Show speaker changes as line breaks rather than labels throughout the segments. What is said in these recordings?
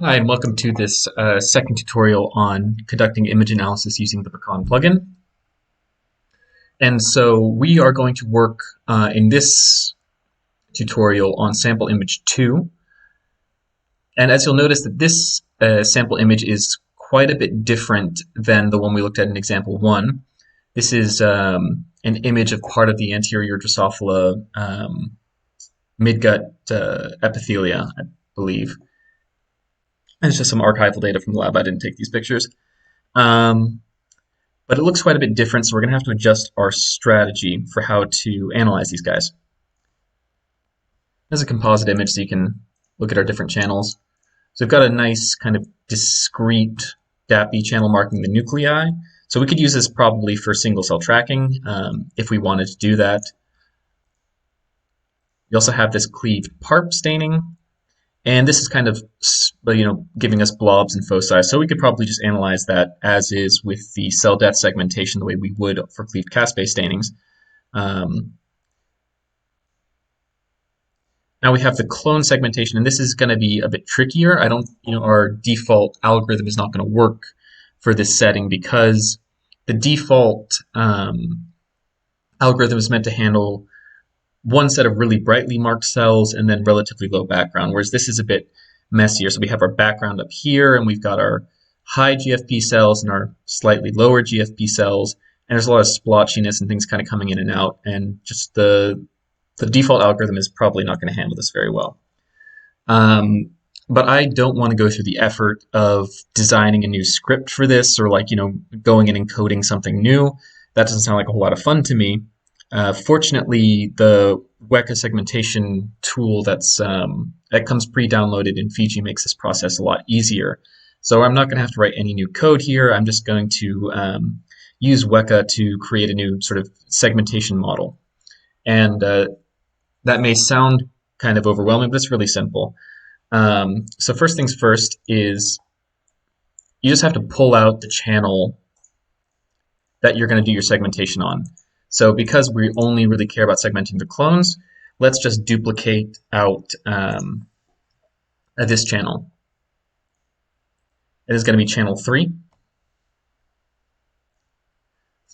Hi, and welcome to this second tutorial on conducting image analysis using the Pecan plugin. And so we are going to work in this tutorial on sample image 2. And as you'll notice that this sample image is quite a bit different than the one we looked at in example 1. This is an image of part of the anterior Drosophila midgut epithelia, I believe. It's just some archival data from the lab. I didn't take these pictures. But it looks quite a bit different, so we're going to have to adjust our strategy for how to analyze these guys. There's a composite image, so you can look at our different channels. So we've got a nice kind of discrete DAPI channel marking the nuclei. So we could use this probably for single cell tracking if we wanted to do that. We also have this cleaved PARP staining. And this is kind of, giving us blobs and foci. So we could probably just analyze that as is with the cell death segmentation the way we would for cleaved caspase stainings. Now we have the clone segmentation, and this is going to be a bit trickier. Our default algorithm is not going to work for this setting because the default algorithm is meant to handle one set of really brightly marked cells and then relatively low background, whereas this is a bit messier. So we have our background up here, and we've got our high GFP cells and our slightly lower GFP cells, and there's a lot of splotchiness and things kind of coming in and out, and just the default algorithm is probably not going to handle this very well. But I don't want to go through the effort of designing a new script for this or going in and coding something new. That doesn't sound like a whole lot of fun to me. Fortunately, the WEKA segmentation tool that comes pre-downloaded in Fiji makes this process a lot easier. So I'm not going to have to write any new code here. I'm just going to use WEKA to create a new sort of segmentation model. And that may sound kind of overwhelming, but it's really simple. So first things first is you just have to pull out the channel that you're going to do your segmentation on. So because we only really care about segmenting the clones, let's just duplicate out this channel. It is going to be channel 3.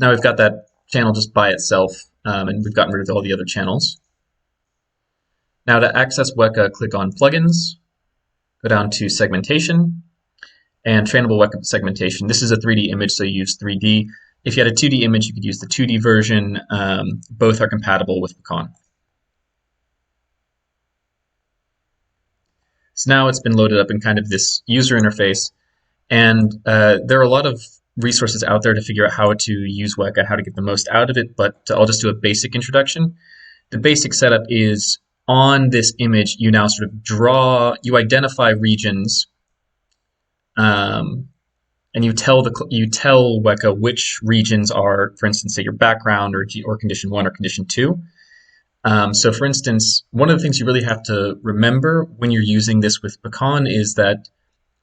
Now we've got that channel just by itself, and we've gotten rid of all the other channels. Now to access WEKA, click on Plugins, go down to Segmentation, and Trainable WEKA Segmentation. This is a 3D image, so you use 3D. If you had a 2D image, you could use the 2D version. Both are compatible with Pecan. So now it's been loaded up in kind of this user interface, and there are a lot of resources out there to figure out how to use WEKA, how to get the most out of it, but I'll just do a basic introduction. The basic setup is on this image, you now sort of you identify regions, and you tell WEKA which regions are, for instance, say your background or condition 1 or condition 2. So for instance, one of the things you really have to remember when you're using this with Pecan is that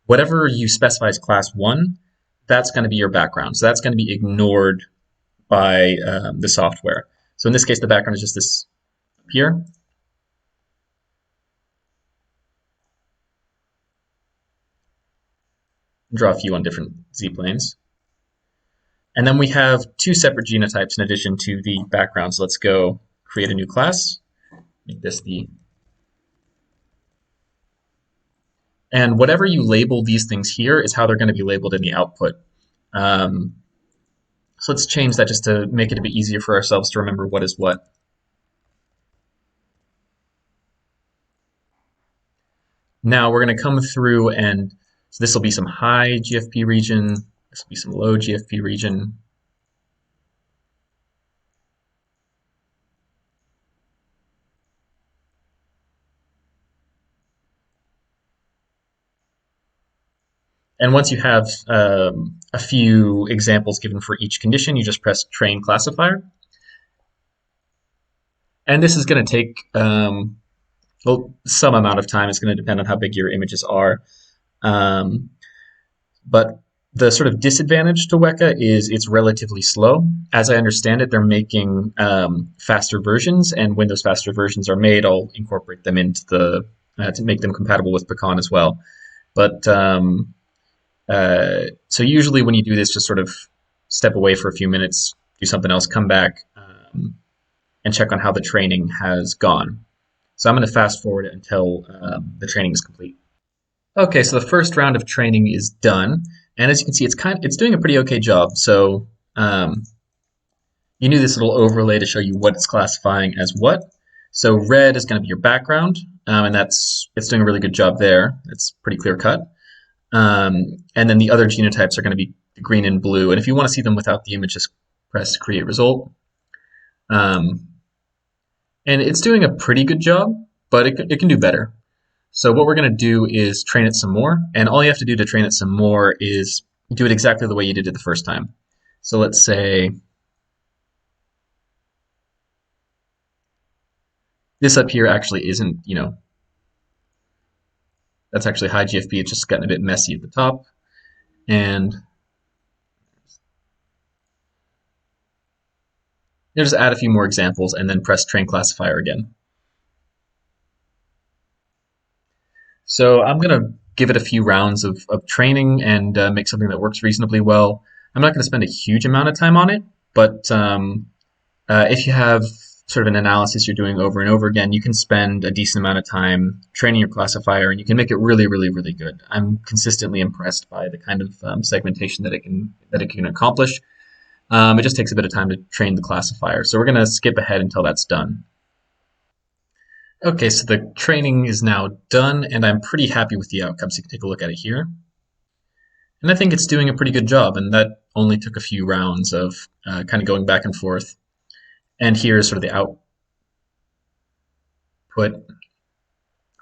whatever you specify as class 1, that's going to be your background. So that's going to be ignored by the software. So in this case, the background is just this up here. Draw a few on different z-planes. And then we have 2 separate genotypes in addition to the background. So let's go create a new class. Make this the... And whatever you label these things here is how they're going to be labeled in the output. So let's change that just to make it a bit easier for ourselves to remember what is what. Now we're going to come through and so this will be some high GFP region, this will be some low GFP region. And once you have a few examples given for each condition, you just press Train Classifier. And this is going to take some amount of time. It's going to depend on how big your images are. But the sort of disadvantage to WEKA is it's relatively slow. As I understand it, they're making faster versions, and when those faster versions are made, I'll incorporate them into to make them compatible with Pecan as well. But so usually when you do this, just sort of step away for a few minutes, do something else, come back, and check on how the training has gone. So I'm going to fast forward it until the training is complete. Okay, so the first round of training is done, and as you can see, it's doing a pretty okay job. So you need this little overlay to show you what it's classifying as what. So red is going to be your background, and it's doing a really good job there. It's pretty clear cut. And then the other genotypes are going to be green and blue. And if you want to see them without the image, just press create result. And it's doing a pretty good job, but it can do better. So what we're going to do is train it some more. And all you have to do to train it some more is do it exactly the way you did it the first time. So let's say this up here actually isn't, that's actually high GFP. It's just gotten a bit messy at the top. And you'll just add a few more examples and then press train classifier again. So I'm going to give it a few rounds of training and make something that works reasonably well. I'm not going to spend a huge amount of time on it, but if you have sort of an analysis you're doing over and over again, you can spend a decent amount of time training your classifier, and you can make it really, really, really good. I'm consistently impressed by the kind of segmentation that it can accomplish. It just takes a bit of time to train the classifier, so we're going to skip ahead until that's done. Okay, so the training is now done, and I'm pretty happy with the outcome. So you can take a look at it here, and I think it's doing a pretty good job. And that only took a few rounds of kind of going back and forth. And here is sort of the output.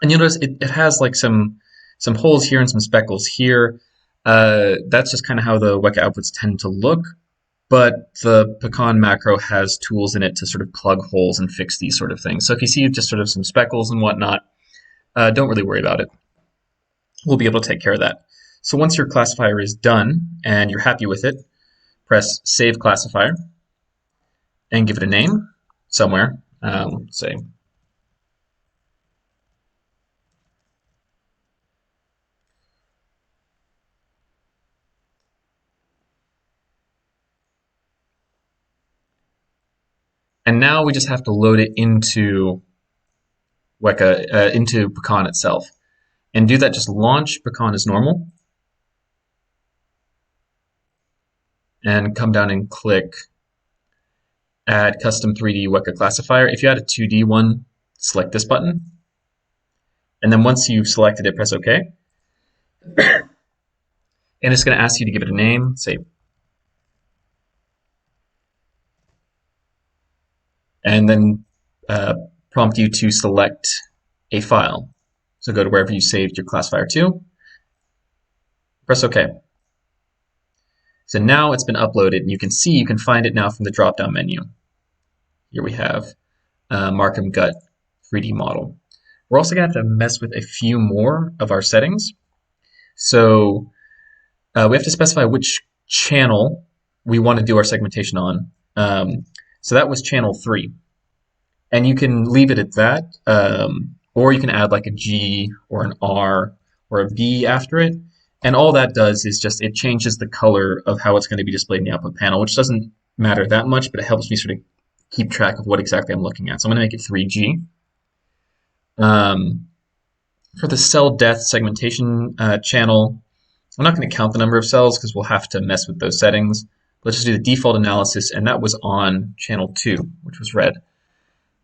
And you'll notice it has like some holes here and some speckles here. That's just kind of how the WEKA outputs tend to look. But the pecan macro has tools in it to sort of plug holes and fix these sort of things. So if you see just sort of some speckles and whatnot, don't really worry about it. We'll be able to take care of that. So once your classifier is done and you're happy with it, press Save Classifier and give it a name somewhere. Let's say and now we just have to load it into WEKA, into Pecan itself. And do that, just launch Pecan as normal. And come down and click Add Custom 3D WEKA Classifier. If you add a 2D one, select this button. And then once you've selected it, press OK. And it's going to ask you to give it a name, say, and then prompt you to select a file. So go to wherever you saved your classifier to, press OK. So now it's been uploaded, and you can find it now from the drop-down menu. Here we have Markham Gut 3D model. We're also going to have to mess with a few more of our settings. So we have to specify which channel we want to do our segmentation on. So that was channel 3. And you can leave it at that, or you can add like a G or an R or a B after it. And all that does is just it changes the color of how it's going to be displayed in the output panel, which doesn't matter that much, but it helps me sort of keep track of what exactly I'm looking at. So I'm going to make it 3G. For the cell death segmentation channel, I'm not going to count the number of cells because we'll have to mess with those settings. Let's just do the default analysis, and that was on channel 2, which was red.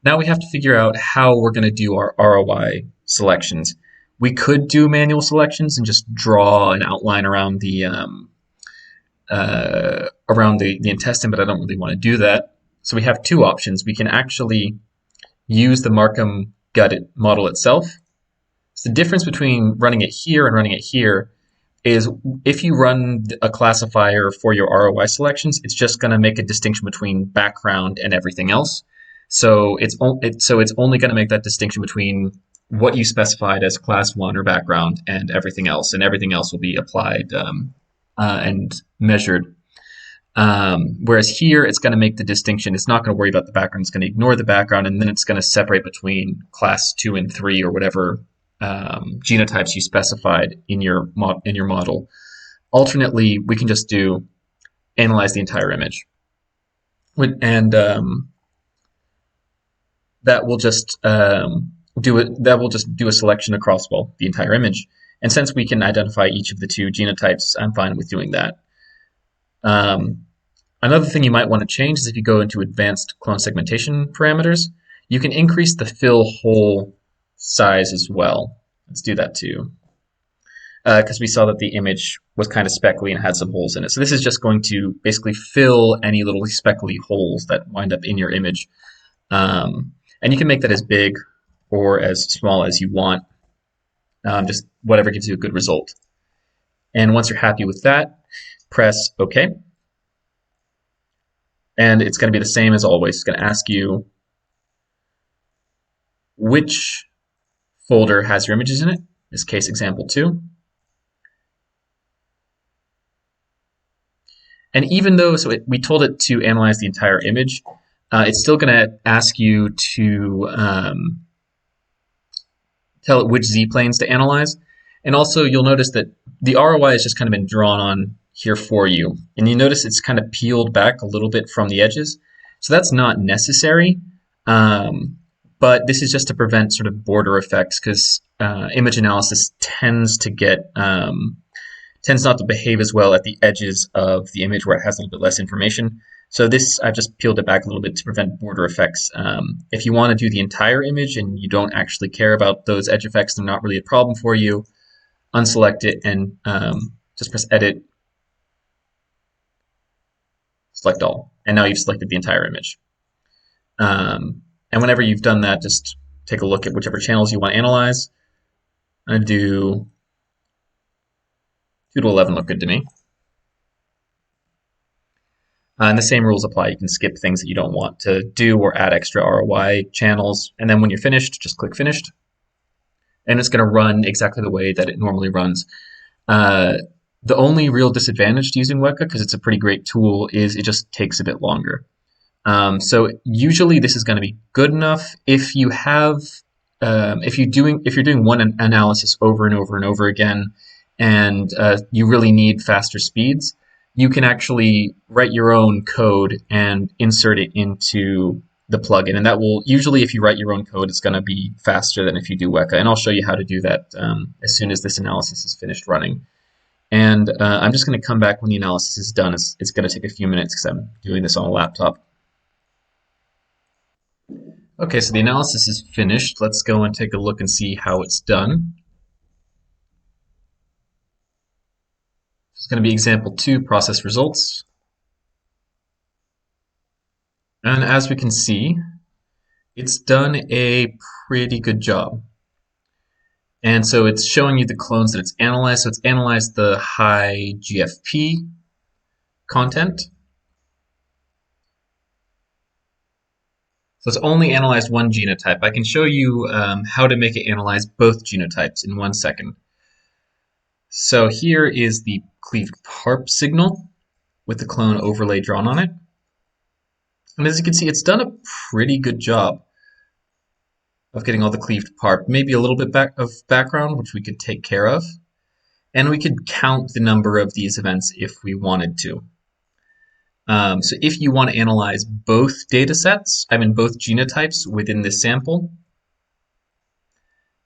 Now we have to figure out how we're going to do our ROI selections. We could do manual selections and just draw an outline around the intestine, but I don't really want to do that. So we have two options. We can actually use the Markham gut model itself. So the difference between running it here and running it here is if you run a classifier for your ROI selections, it's just going to make a distinction between background and everything else. So it's only going to make that distinction between what you specified as class 1 or background and everything else will be applied and measured. Whereas here, it's going to make the distinction. It's not going to worry about the background. It's going to ignore the background, and then it's going to separate between class 2 and 3 or whatever genotypes you specified in your model. Alternately, we can just do analyze the entire image, and that will just do a selection across the entire image. And since we can identify each of the two genotypes, I'm fine with doing that. Another thing you might want to change is if you go into advanced clone segmentation parameters, you can increase the fill hole size as well. Let's do that too, because we saw that the image was kind of speckly and had some holes in it. So this is just going to basically fill any little speckly holes that wind up in your image. And you can make that as big or as small as you want, just whatever gives you a good result. And once you're happy with that, press OK. And it's going to be the same as always. It's going to ask you which folder has your images in it. In this case, example 2. And even though we told it to analyze the entire image, it's still going to ask you to tell it which z-planes to analyze. And also, you'll notice that the ROI has just kind of been drawn on here for you. And you notice it's kind of peeled back a little bit from the edges. So that's not necessary. But this is just to prevent sort of border effects, because image analysis tends not to behave as well at the edges of the image where it has a little bit less information. So this, I've just peeled it back a little bit to prevent border effects. If you want to do the entire image and you don't actually care about those edge effects, they're not really a problem for you, unselect it and just press Edit, select all. And now you've selected the entire image. And whenever you've done that, just take a look at whichever channels you want to analyze. I'm going to do 2 to 11 look good to me. And the same rules apply. You can skip things that you don't want to do or add extra ROI channels. And then when you're finished, just click Finished. And it's going to run exactly the way that it normally runs. The only real disadvantage to using WEKA, because it's a pretty great tool, is it just takes a bit longer. So usually this is going to be good enough if you have if you're doing one analysis over and over and over again, and you really need faster speeds, you can actually write your own code and insert it into the plugin. And that will usually, if you write your own code, it's going to be faster than if you do WEKA. And I'll show you how to do that as soon as this analysis is finished running. And I'm just going to come back when the analysis is done. It's going to take a few minutes because I'm doing this on a laptop. Okay, so the analysis is finished. Let's go and take a look and see how it's done. It's going to be example 2, process results. And as we can see, it's done a pretty good job. And so it's showing you the clones that it's analyzed. So it's analyzed the high GFP content. So it's only analyzed one genotype. I can show you how to make it analyze both genotypes in 1 second. So here is the cleaved PARP signal with the clone overlay drawn on it. And as you can see, it's done a pretty good job of getting all the cleaved PARP. Maybe a little bit of background, which we could take care of. And we could count the number of these events if we wanted to. So if you want to analyze both data sets, both genotypes within this sample,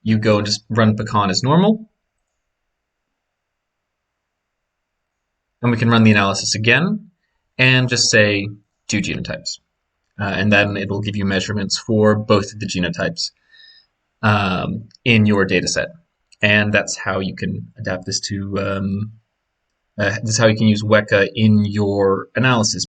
you go and just run pecan as normal. And we can run the analysis again and just say 2 genotypes. And then it'll give you measurements for both of the genotypes in your data set. And that's how you can adapt this to, this is how you can use WEKA in your analysis.